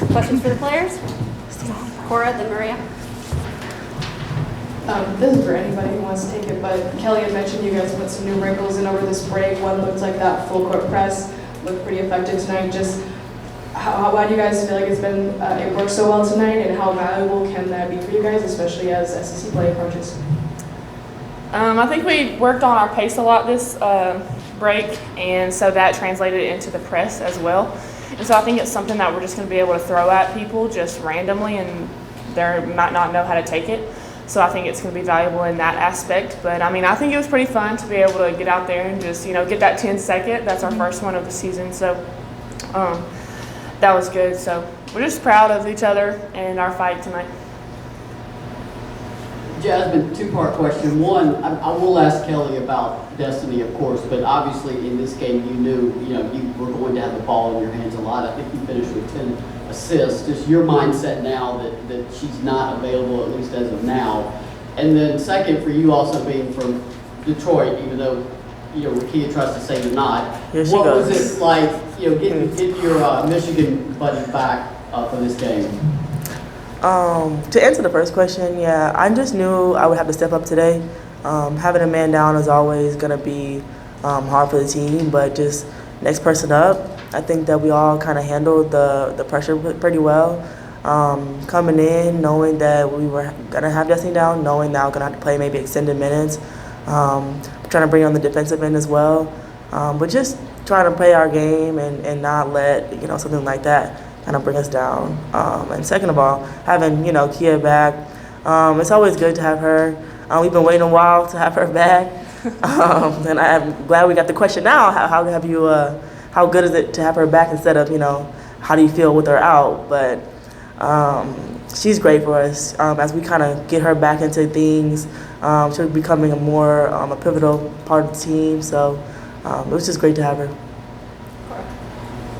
Questions for the players? Cora, then Maria. This is for anybody who wants to take it, but Kelly had mentioned you guys put some new wrinkles in over this break. One looked like that full court press, looked pretty effective tonight. Just why do you guys feel like it worked so well tonight, and how valuable can that be for you guys, especially as SEC play approaches? I think we worked on our pace a lot this break, and so that translated into the press as well. And so I think it's something that we're just going to be able to throw at people just randomly, and they might not know how to take it. So I think it's going to be valuable in that aspect. But I mean, I think it was pretty fun to be able to get out there and just, get that 10-second. That's our first one of the season. So that was good. So we're just proud of each other and our fight tonight. Jasmine, two-part question. One, I will ask Kelly about destiny, of course, but obviously in this game you knew, you were going to have the ball in your hands a lot. I think you finished with 10 assists. Just your mindset now that she's not available, at least as of now. And then second, for you also being from Detroit, even though, Rakia tries to say you're not. What was it like, getting your Michigan buddy back for this game? To answer the first question, yeah, I just knew I would have to step up today. Having a man down is always going to be hard for the team, but just next person up, I think that we all kind of handled the pressure pretty well. Coming in, knowing that we were going to have Jasmine down, knowing that I was going to have to play maybe extended minutes, trying to bring on the defensive end as well, but just trying to play our game and not let, something like that kind of bring us down. And second of all, having, Kia back, it's always good to have her. We've been waiting a while to have her back. And I'm glad we got the question now. How good is it to have her back instead of, how do you feel with her out? But she's great for us. As we kind of get her back into things, she's becoming a pivotal part of the team. So it was just great to have her.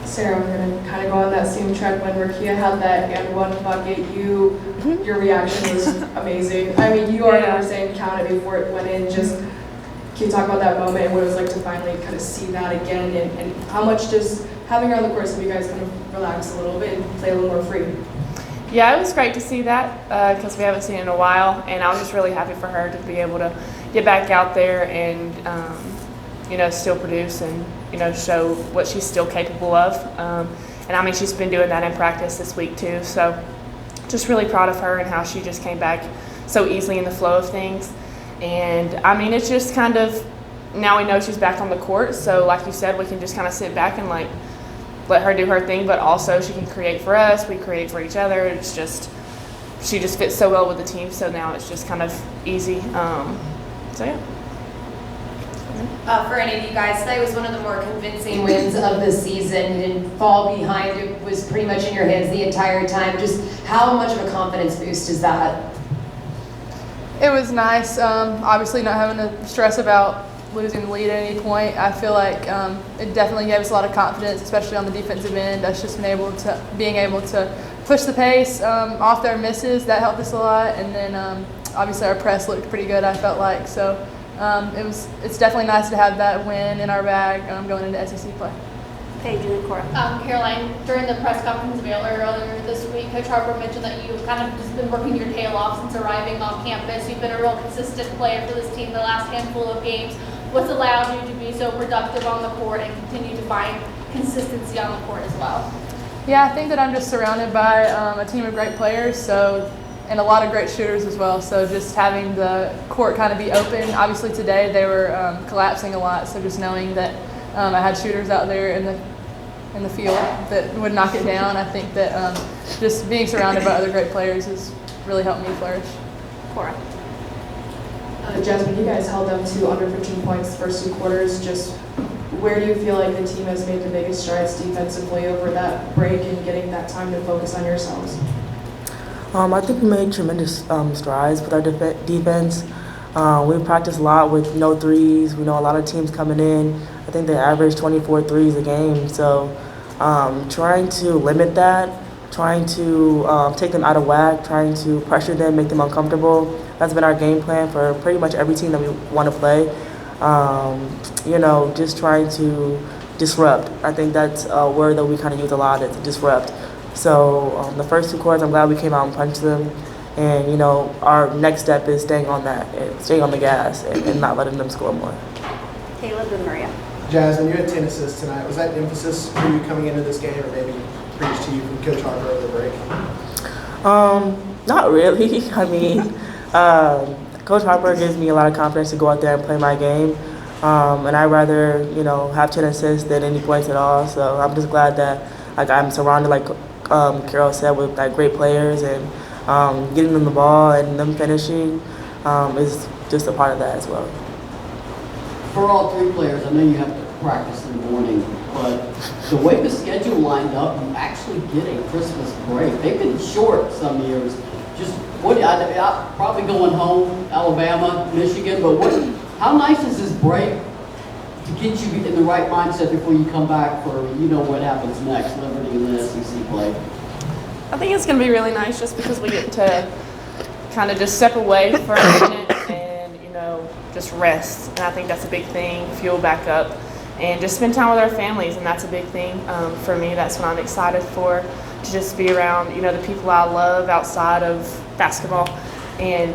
Sarah, we're going to kind of go on that same track. When Rakia had that and one bucket, your reaction was amazing. I mean, you already were saying count it before it went in. Just can you talk about that moment and what it was like to finally kind of see that again, and how much just having her on the course have you guys kind of relax a little bit and play a little more free? Yeah, it was great to see that because we haven't seen it in a while, and I was just really happy for her to be able to get back out there and still produce and show what she's still capable of. And I mean, she's been doing that in practice this week too. So just really proud of her and how she just came back so easily in the flow of things. And I mean, it's just kind of, now we know she's back on the court. So like you said, we can just kind of sit back and let her do her thing, but also she can create for us. We create for each other. It's just, she just fits so well with the team. So now it's just kind of easy. So yeah. For any of you guys, today was one of the more convincing wins of the season. You didn't fall behind. It was pretty much in your hands the entire time. Just how much of a confidence boost is that? It was nice. Obviously not having to stress about losing the lead at any point. I feel like it definitely gave us a lot of confidence, especially on the defensive end. Us just being able to push the pace off their misses. That helped us a lot. And then obviously our press looked pretty good, I felt like. So it's definitely nice to have that win in our bag going into SEC play. Paige and then Cora. Karoline, during the press conference earlier this week, Coach Harper mentioned that you've kind of just been working your tail off since arriving on campus. You've been a real consistent player for this team the last handful of games. What's allowed you to be so productive on the court and continue to find consistency on the court as well? Yeah, I think that I'm just surrounded by a team of great players, and a lot of great shooters as well. So just having the court kind of be open. Obviously today they were collapsing a lot, so just knowing that I had shooters out there in the field that would knock it down. I think that just being surrounded by other great players has really helped me flourish. Cora. Jasmine, you guys held them to under 15 points the first two quarters. Just where do you feel like the team has made the biggest strides defensively over that break and getting that time to focus on yourselves? I think we made tremendous strides with our defense. We practiced a lot with no threes. We know a lot of teams coming in. I think they average 24 threes a game. So trying to limit that, trying to take them out of whack, trying to pressure them, make them uncomfortable. That's been our game plan for pretty much every team that we want to play. Just trying to disrupt. I think that's a word that we kind of use a lot, is disrupt. So the first 2 quarters, I'm glad we came out and punched them. And, you know, our next step is staying on the gas and not letting them score more. Caleb and Maria. Jasmine, you had 10 assists tonight. Was that emphasis for you coming into this game, or maybe preached to you from Coach Harper over the break? Not really. I mean, Coach Harper gives me a lot of confidence to go out there and play my game. And I'd rather, you know, have 10 assists than any points at all. So I'm just glad that I'm surrounded, like Carol said, with great players, and getting them the ball and them finishing is just a part of that as well. For all 3 players, I know you have to practice in the morning, but the way the schedule lined up, you actually get a Christmas break. They've been short some years. Just I probably going home, Alabama, Michigan, but how nice is this break to get you in the right mindset before you come back for, you know, what happens next, Liberty and the SEC play? I think it's going to be really nice just because we get to kind of just step away for a minute and, you know, just rest. And I think that's a big thing, fuel back up, and just spend time with our families. And that's a big thing for me. That's what I'm excited for, to just be around, you know, the people I love outside of basketball. And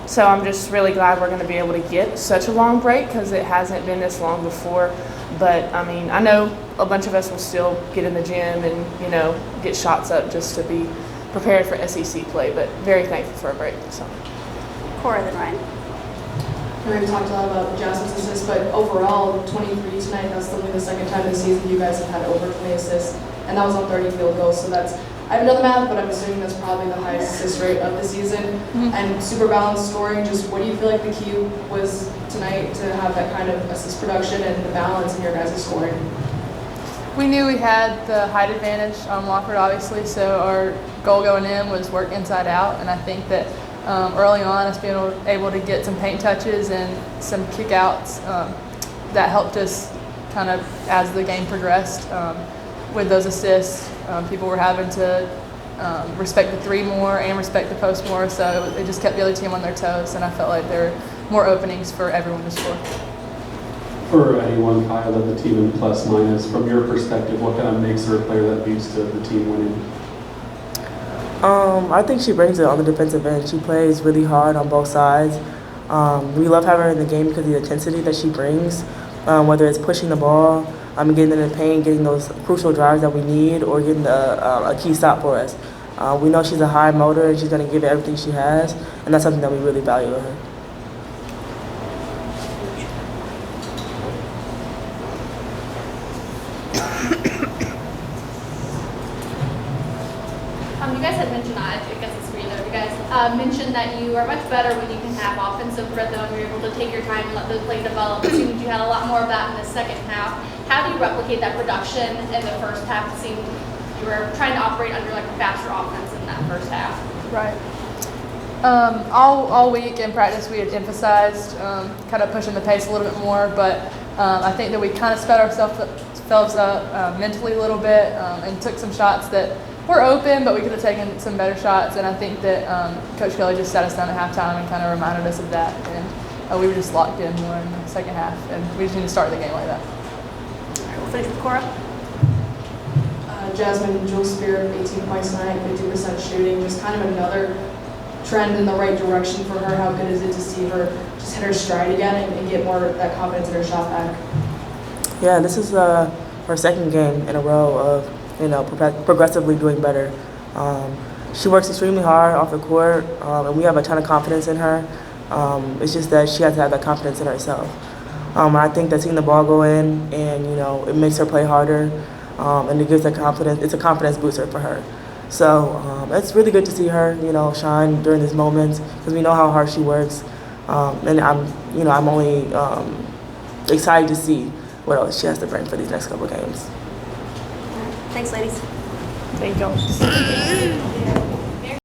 so I'm just really glad we're going to be able to get such a long break, because it hasn't been this long before. But, I mean, I know a bunch of us will still get in the gym and, you know, get shots up just to be prepared for SEC play, but very thankful for a break. So. Cora, then Ryan. We already talked a lot about Jasmine's assists, but overall, 23 tonight, that's only the second time this season you guys have had over 20 assists, and that was on 30 field goals. So that's, I haven't done the math, but I'm assuming that's probably the highest assist rate of the season. And super balanced scoring. Just what do you feel like the key was tonight to have that kind of assist production and the balance in your guys' scoring? We knew we had the height advantage on Wofford, obviously, so our goal going in was work inside out, and I think that early on, us being able to get some paint touches and some kickouts, that helped us kind of as the game progressed. With those assists, people were having to respect the 3 more and respect the post more, so it just kept the other team on their toes, and I felt like there were more openings for everyone to score. For anyone, Kyle, of the team in plus minus, from your perspective, what kind of makes her a player that leads to the team winning? I think she brings it on the defensive end. She plays really hard on both sides. We love having her in the game because of the intensity that she brings, whether it's pushing the ball, getting in the paint, getting those crucial drives that we need, or getting a key stop for us. We know she's a high motor, and she's going to give it everything she has, and that's something that we really value in her. You guys had mentioned, I guess it's for either of you guys, mentioned that you are much better when you can have offensive rhythm. You're able to take your time and let the play develop. It seemed you had a lot more of that in the second half. How do you replicate that production in the first half? It seemed you were trying to operate under like a faster offense in that first half. Right. All week in practice we had emphasized kind of pushing the pace a little bit more, but I think that we kind of sped ourselves up mentally a little bit and took some shots that were open, but we could have taken some better shots, and I think that Coach Kelly just sat us down at halftime and kind of reminded us of that, and we were just locked in more in the second half, and we just need to start the game like that. All right, we'll finish with Cora. Jasmine, Jewel Spear, 18 points tonight, 50% shooting, just kind of another trend in the right direction for her. How good is it to see her just hit her stride again and get more of that confidence in her shot back? Yeah, this is her second game in a row of, you know, progressively doing better. She works extremely hard off the court, and we have a ton of confidence in her. It's just that she has to have that confidence in herself. I think that seeing the ball go in, and, you know, it makes her play harder, and it gives her confidence. It's a confidence booster for her. So it's really good to see her, you know, shine during these moments, because we know how hard she works. And I'm only excited to see what else she has to bring for these next couple of games. Thanks, ladies. Thank you.